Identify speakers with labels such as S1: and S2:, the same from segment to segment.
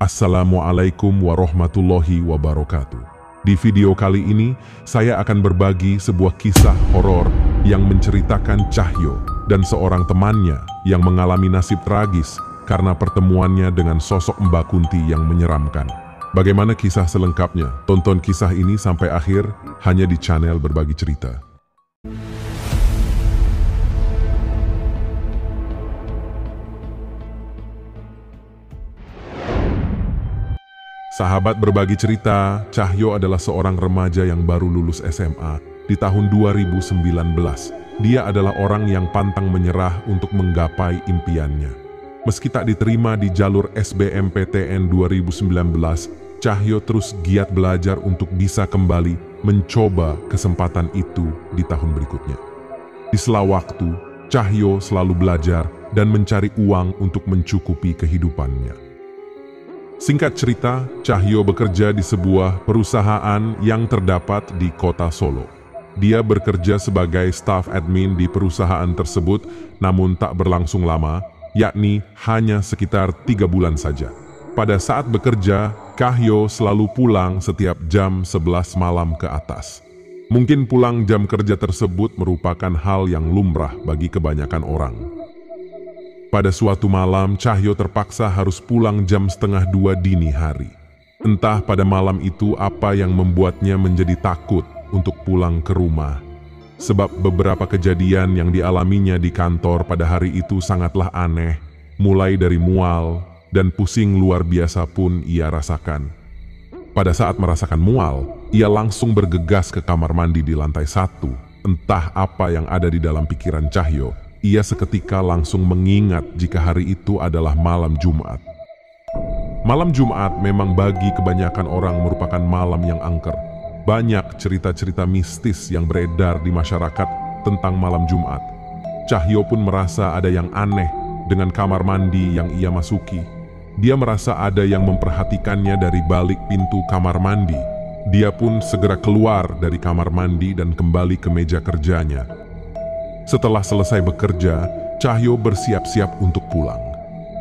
S1: Assalamualaikum warahmatullahi wabarakatuh. Di video kali ini, saya akan berbagi sebuah kisah horor yang menceritakan Cahyo dan seorang temannya yang mengalami nasib tragis karena pertemuannya dengan sosok Mbak Kunti yang menyeramkan. Bagaimana kisah selengkapnya? Tonton kisah ini sampai akhir hanya di channel Berbagi Cerita. Sahabat Berbagi Cerita, Cahyo adalah seorang remaja yang baru lulus SMA di tahun 2019. Dia adalah orang yang pantang menyerah untuk menggapai impiannya. Meski tak diterima di jalur SBMPTN 2019, Cahyo terus giat belajar untuk bisa kembali mencoba kesempatan itu di tahun berikutnya. Di sela waktu, Cahyo selalu belajar dan mencari uang untuk mencukupi kehidupannya. Singkat cerita, Cahyo bekerja di sebuah perusahaan yang terdapat di kota Solo. Dia bekerja sebagai staf admin di perusahaan tersebut, namun tak berlangsung lama, yakni hanya sekitar 3 bulan saja. Pada saat bekerja, Cahyo selalu pulang setiap jam 11 malam ke atas. Mungkin pulang jam kerja tersebut merupakan hal yang lumrah bagi kebanyakan orang. Pada suatu malam, Cahyo terpaksa harus pulang jam 1:30 dini hari. Entah pada malam itu apa yang membuatnya menjadi takut untuk pulang ke rumah. Sebab beberapa kejadian yang dialaminya di kantor pada hari itu sangatlah aneh, mulai dari mual dan pusing luar biasa pun ia rasakan. Pada saat merasakan mual, ia langsung bergegas ke kamar mandi di lantai 1. Entah apa yang ada di dalam pikiran Cahyo. Ia seketika langsung mengingat jika hari itu adalah malam Jumat. Malam Jumat memang bagi kebanyakan orang merupakan malam yang angker. Banyak cerita-cerita mistis yang beredar di masyarakat tentang malam Jumat. Cahyo pun merasa ada yang aneh dengan kamar mandi yang ia masuki. Dia merasa ada yang memperhatikannya dari balik pintu kamar mandi. Dia pun segera keluar dari kamar mandi dan kembali ke meja kerjanya. Setelah selesai bekerja, Cahyo bersiap-siap untuk pulang.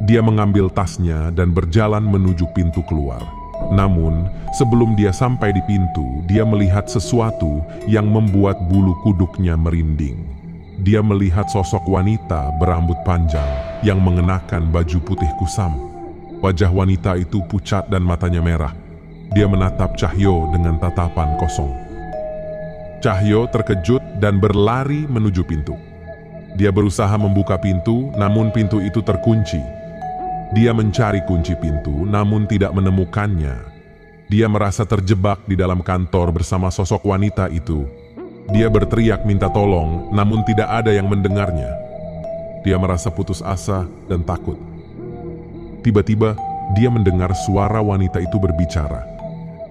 S1: Dia mengambil tasnya dan berjalan menuju pintu keluar. Namun, sebelum dia sampai di pintu, dia melihat sesuatu yang membuat bulu kuduknya merinding. Dia melihat sosok wanita berambut panjang yang mengenakan baju putih kusam. Wajah wanita itu pucat dan matanya merah. Dia menatap Cahyo dengan tatapan kosong. Cahyo terkejut dan berlari menuju pintu. Dia berusaha membuka pintu, namun pintu itu terkunci. Dia mencari kunci pintu, namun tidak menemukannya. Dia merasa terjebak di dalam kantor bersama sosok wanita itu. Dia berteriak minta tolong, namun tidak ada yang mendengarnya. Dia merasa putus asa dan takut. Tiba-tiba, dia mendengar suara wanita itu berbicara.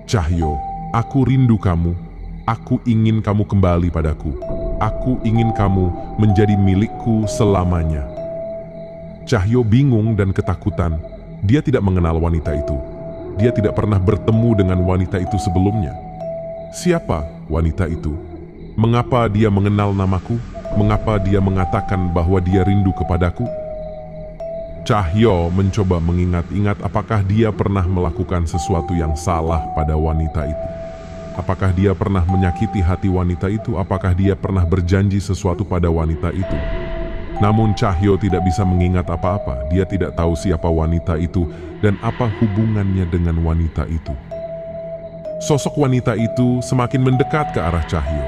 S1: "Cahyo, aku rindu kamu. Aku ingin kamu kembali padaku. Aku ingin kamu menjadi milikku selamanya." Cahyo bingung dan ketakutan. Dia tidak mengenal wanita itu. Dia tidak pernah bertemu dengan wanita itu sebelumnya. Siapa wanita itu? Mengapa dia mengenal namaku? Mengapa dia mengatakan bahwa dia rindu kepadaku? Cahyo mencoba mengingat-ingat apakah dia pernah melakukan sesuatu yang salah pada wanita itu. Apakah dia pernah menyakiti hati wanita itu? Apakah dia pernah berjanji sesuatu pada wanita itu? Namun Cahyo tidak bisa mengingat apa-apa. Dia tidak tahu siapa wanita itu dan apa hubungannya dengan wanita itu. Sosok wanita itu semakin mendekat ke arah Cahyo.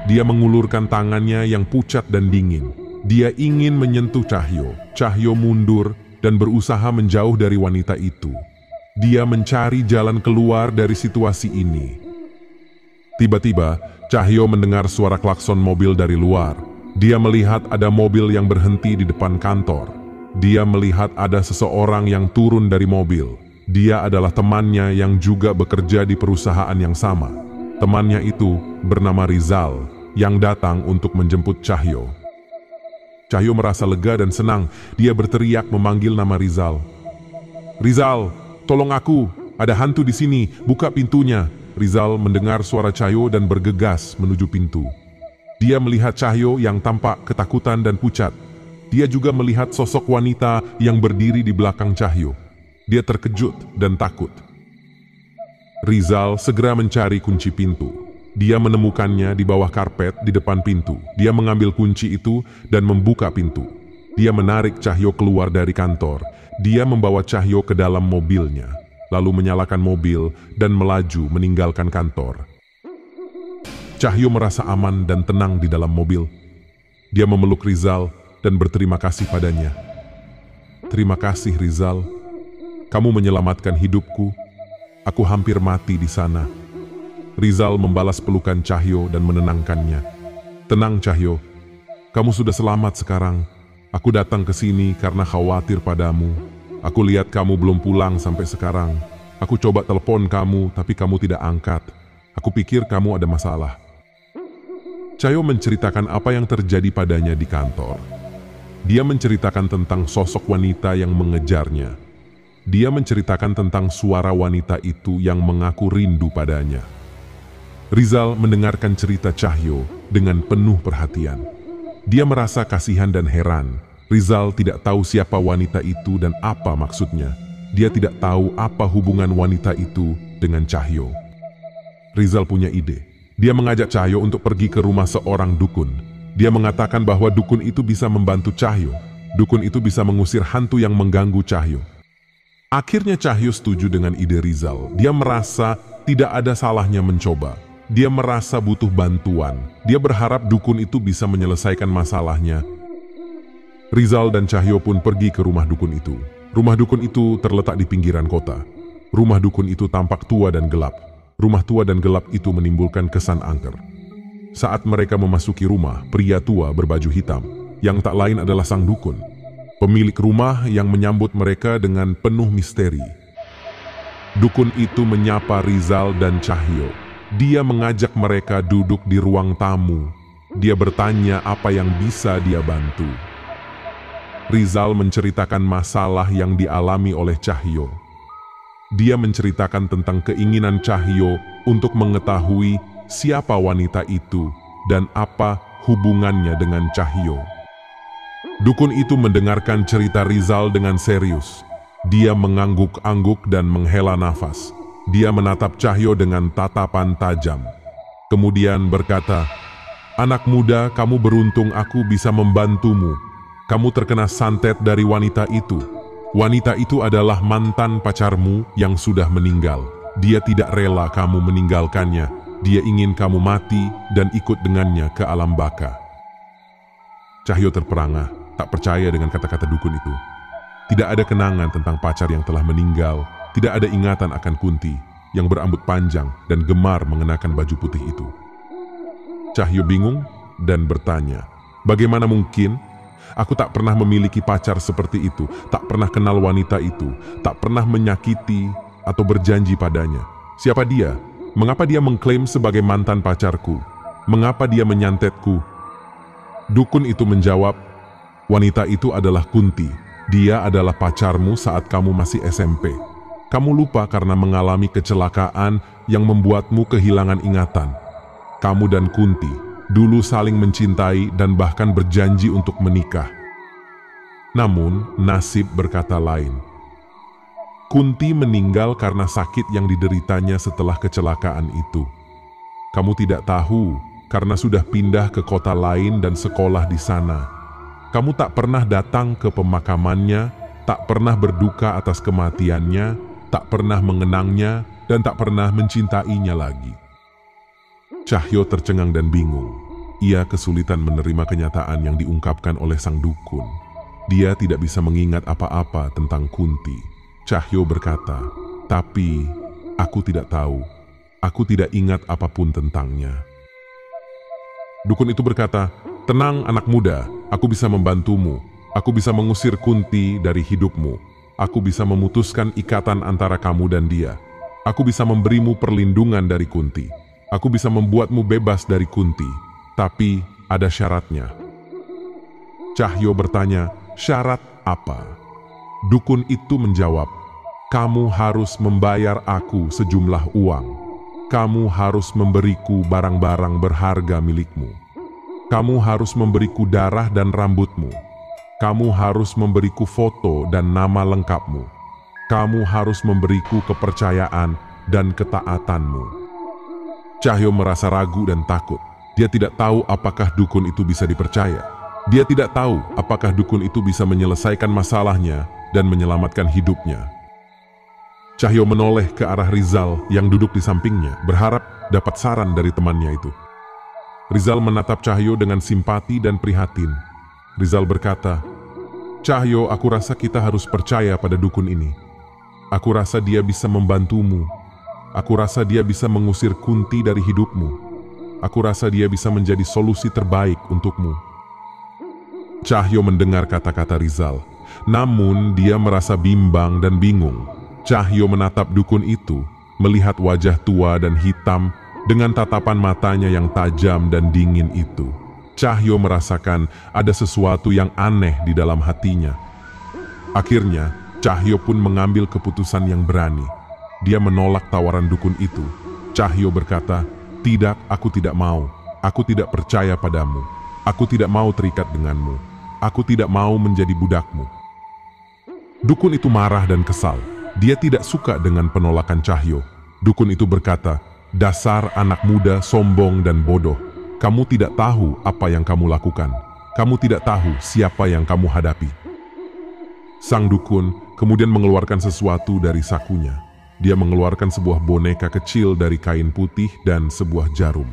S1: Dia mengulurkan tangannya yang pucat dan dingin. Dia ingin menyentuh Cahyo. Cahyo mundur dan berusaha menjauh dari wanita itu. Dia mencari jalan keluar dari situasi ini. Tiba-tiba, Cahyo mendengar suara klakson mobil dari luar. Dia melihat ada mobil yang berhenti di depan kantor. Dia melihat ada seseorang yang turun dari mobil. Dia adalah temannya yang juga bekerja di perusahaan yang sama. Temannya itu bernama Rizal, yang datang untuk menjemput Cahyo. Cahyo merasa lega dan senang. Dia berteriak memanggil nama Rizal. "Rizal, tolong aku, ada hantu di sini, buka pintunya." Rizal mendengar suara Cahyo dan bergegas menuju pintu. Dia melihat Cahyo yang tampak ketakutan dan pucat. Dia juga melihat sosok wanita yang berdiri di belakang Cahyo. Dia terkejut dan takut. Rizal segera mencari kunci pintu. Dia menemukannya di bawah karpet di depan pintu. Dia mengambil kunci itu dan membuka pintu. Dia menarik Cahyo keluar dari kantor. Dia membawa Cahyo ke dalam mobilnya, lalu menyalakan mobil dan melaju meninggalkan kantor. Cahyo merasa aman dan tenang di dalam mobil. Dia memeluk Rizal dan berterima kasih padanya. "Terima kasih Rizal, kamu menyelamatkan hidupku. Aku hampir mati di sana." Rizal membalas pelukan Cahyo dan menenangkannya. "Tenang Cahyo, kamu sudah selamat sekarang. Aku datang ke sini karena khawatir padamu. Aku lihat kamu belum pulang sampai sekarang. Aku coba telepon kamu, tapi kamu tidak angkat. Aku pikir kamu ada masalah." Cahyo menceritakan apa yang terjadi padanya di kantor. Dia menceritakan tentang sosok wanita yang mengejarnya. Dia menceritakan tentang suara wanita itu yang mengaku rindu padanya. Rizal mendengarkan cerita Cahyo dengan penuh perhatian. Dia merasa kasihan dan heran. Rizal tidak tahu siapa wanita itu dan apa maksudnya. Dia tidak tahu apa hubungan wanita itu dengan Cahyo. Rizal punya ide. Dia mengajak Cahyo untuk pergi ke rumah seorang dukun. Dia mengatakan bahwa dukun itu bisa membantu Cahyo. Dukun itu bisa mengusir hantu yang mengganggu Cahyo. Akhirnya Cahyo setuju dengan ide Rizal. Dia merasa tidak ada salahnya mencoba. Dia merasa butuh bantuan. Dia berharap dukun itu bisa menyelesaikan masalahnya. Rizal dan Cahyo pun pergi ke rumah dukun itu. Rumah dukun itu terletak di pinggiran kota. Rumah dukun itu tampak tua dan gelap. Rumah tua dan gelap itu menimbulkan kesan angker. Saat mereka memasuki rumah, pria tua berbaju hitam, yang tak lain adalah sang dukun. Pemilik rumah yang menyambut mereka dengan penuh misteri. Dukun itu menyapa Rizal dan Cahyo. Dia mengajak mereka duduk di ruang tamu. Dia bertanya apa yang bisa dia bantu. Rizal menceritakan masalah yang dialami oleh Cahyo. Dia menceritakan tentang keinginan Cahyo untuk mengetahui siapa wanita itu dan apa hubungannya dengan Cahyo. Dukun itu mendengarkan cerita Rizal dengan serius. Dia mengangguk-angguk dan menghela nafas. Dia menatap Cahyo dengan tatapan tajam. Kemudian berkata, "Anak muda, kamu beruntung aku bisa membantumu. Kamu terkena santet dari wanita itu. Wanita itu adalah mantan pacarmu yang sudah meninggal. Dia tidak rela kamu meninggalkannya. Dia ingin kamu mati dan ikut dengannya ke alam baka." Cahyo terperangah, tak percaya dengan kata-kata dukun itu. Tidak ada kenangan tentang pacar yang telah meninggal. Tidak ada ingatan akan Kunti yang berambut panjang dan gemar mengenakan baju putih itu. Cahyo bingung dan bertanya, "Bagaimana mungkin? Aku tak pernah memiliki pacar seperti itu, tak pernah kenal wanita itu, tak pernah menyakiti atau berjanji padanya. Siapa dia? Mengapa dia mengklaim sebagai mantan pacarku? Mengapa dia menyantetku?" Dukun itu menjawab, "Wanita itu adalah Kunti. Dia adalah pacarmu saat kamu masih SMP. Kamu lupa karena mengalami kecelakaan yang membuatmu kehilangan ingatan. Kamu dan Kunti dulu saling mencintai dan bahkan berjanji untuk menikah. Namun, nasib berkata lain. Kunti meninggal karena sakit yang dideritanya setelah kecelakaan itu. Kamu tidak tahu karena sudah pindah ke kota lain dan sekolah di sana. Kamu tak pernah datang ke pemakamannya, tak pernah berduka atas kematiannya, tak pernah mengenangnya, dan tak pernah mencintainya lagi." Cahyo tercengang dan bingung. Ia kesulitan menerima kenyataan yang diungkapkan oleh sang dukun. Dia tidak bisa mengingat apa-apa tentang Kunti. Cahyo berkata, "Tapi aku tidak tahu. Aku tidak ingat apapun tentangnya." Dukun itu berkata, "Tenang anak muda, aku bisa membantumu. Aku bisa mengusir Kunti dari hidupmu. Aku bisa memutuskan ikatan antara kamu dan dia. Aku bisa memberimu perlindungan dari Kunti. Aku bisa membuatmu bebas dari Kunti. Tapi ada syaratnya." Cahyo bertanya, "Syarat apa?" Dukun itu menjawab, "Kamu harus membayar aku sejumlah uang. Kamu harus memberiku barang-barang berharga milikmu. Kamu harus memberiku darah dan rambutmu. Kamu harus memberiku foto dan nama lengkapmu. Kamu harus memberiku kepercayaan dan ketaatanmu. Cahyo merasa ragu dan takut. Dia tidak tahu apakah dukun itu bisa dipercaya. Dia tidak tahu apakah dukun itu bisa menyelesaikan masalahnya dan menyelamatkan hidupnya. Cahyo menoleh ke arah Rizal yang duduk di sampingnya, berharap dapat saran dari temannya itu. Rizal menatap Cahyo dengan simpati dan prihatin. Rizal berkata, "Cahyo, aku rasa kita harus percaya pada dukun ini. Aku rasa dia bisa membantumu. Aku rasa dia bisa mengusir Kunti dari hidupmu. Aku rasa dia bisa menjadi solusi terbaik untukmu." Cahyo mendengar kata-kata Rizal, namun dia merasa bimbang dan bingung. Cahyo menatap dukun itu, melihat wajah tua dan hitam dengan tatapan matanya yang tajam dan dingin itu. Cahyo merasakan ada sesuatu yang aneh di dalam hatinya. Akhirnya, Cahyo pun mengambil keputusan yang berani. Dia menolak tawaran dukun itu. Cahyo berkata, "Tidak, aku tidak mau. Aku tidak percaya padamu. Aku tidak mau terikat denganmu. Aku tidak mau menjadi budakmu." Dukun itu marah dan kesal. Dia tidak suka dengan penolakan Cahyo. Dukun itu berkata, "Dasar anak muda sombong dan bodoh. Kamu tidak tahu apa yang kamu lakukan. Kamu tidak tahu siapa yang kamu hadapi." Sang dukun kemudian mengeluarkan sesuatu dari sakunya. Dia mengeluarkan sebuah boneka kecil dari kain putih dan sebuah jarum.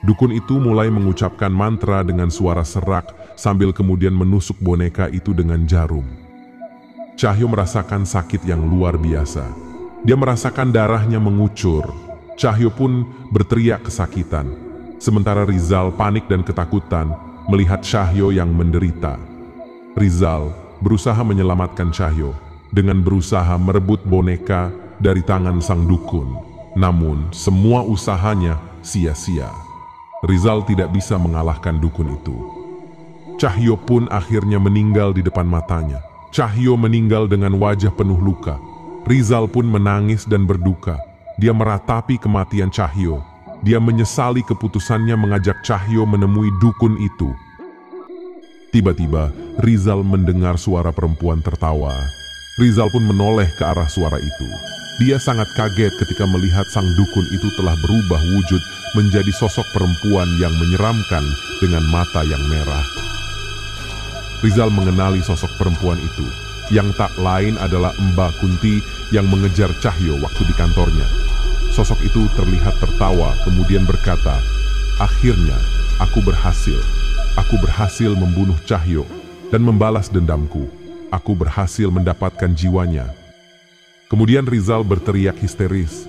S1: Dukun itu mulai mengucapkan mantra dengan suara serak sambil kemudian menusuk boneka itu dengan jarum. Cahyo merasakan sakit yang luar biasa. Dia merasakan darahnya mengucur. Cahyo pun berteriak kesakitan. Sementara Rizal panik dan ketakutan melihat Cahyo yang menderita. Rizal berusaha menyelamatkan Cahyo dengan berusaha merebut boneka dari tangan sang dukun. Namun semua usahanya sia-sia. Rizal tidak bisa mengalahkan dukun itu. Cahyo pun akhirnya meninggal di depan matanya. Cahyo meninggal dengan wajah penuh luka. Rizal pun menangis dan berduka. Dia meratapi kematian Cahyo. Dia menyesali keputusannya mengajak Cahyo menemui dukun itu. Tiba-tiba, Rizal mendengar suara perempuan tertawa. Rizal pun menoleh ke arah suara itu. Dia sangat kaget ketika melihat sang dukun itu telah berubah wujud menjadi sosok perempuan yang menyeramkan dengan mata yang merah. Rizal mengenali sosok perempuan itu, yang tak lain adalah Mbak Kunti yang mengejar Cahyo waktu di kantornya. Sosok itu terlihat tertawa kemudian berkata, "Akhirnya aku berhasil. Aku berhasil membunuh Cahyo dan membalas dendamku. Aku berhasil mendapatkan jiwanya." Kemudian Rizal berteriak histeris.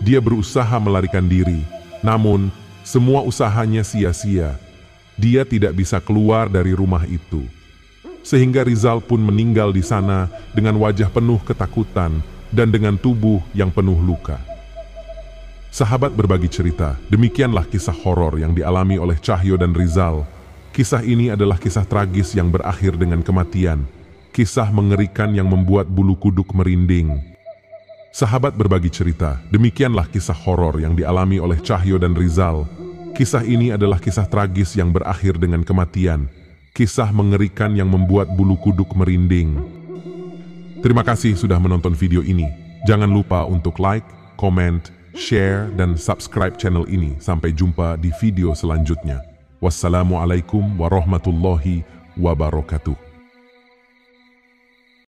S1: Dia berusaha melarikan diri, namun semua usahanya sia-sia. Dia tidak bisa keluar dari rumah itu. Sehingga Rizal pun meninggal di sana dengan wajah penuh ketakutan dan dengan tubuh yang penuh luka. Sahabat berbagi cerita, demikianlah kisah horor yang dialami oleh Cahyo dan Rizal. Kisah ini adalah kisah tragis yang berakhir dengan kematian. Kisah mengerikan yang membuat bulu kuduk merinding. Sahabat berbagi cerita, demikianlah kisah horor yang dialami oleh Cahyo dan Rizal. Kisah ini adalah kisah tragis yang berakhir dengan kematian. Kisah mengerikan yang membuat bulu kuduk merinding. Terima kasih sudah menonton video ini. Jangan lupa untuk like, comment, share, dan subscribe channel ini. Sampai jumpa di video selanjutnya. Wassalamualaikum warahmatullahi wabarakatuh.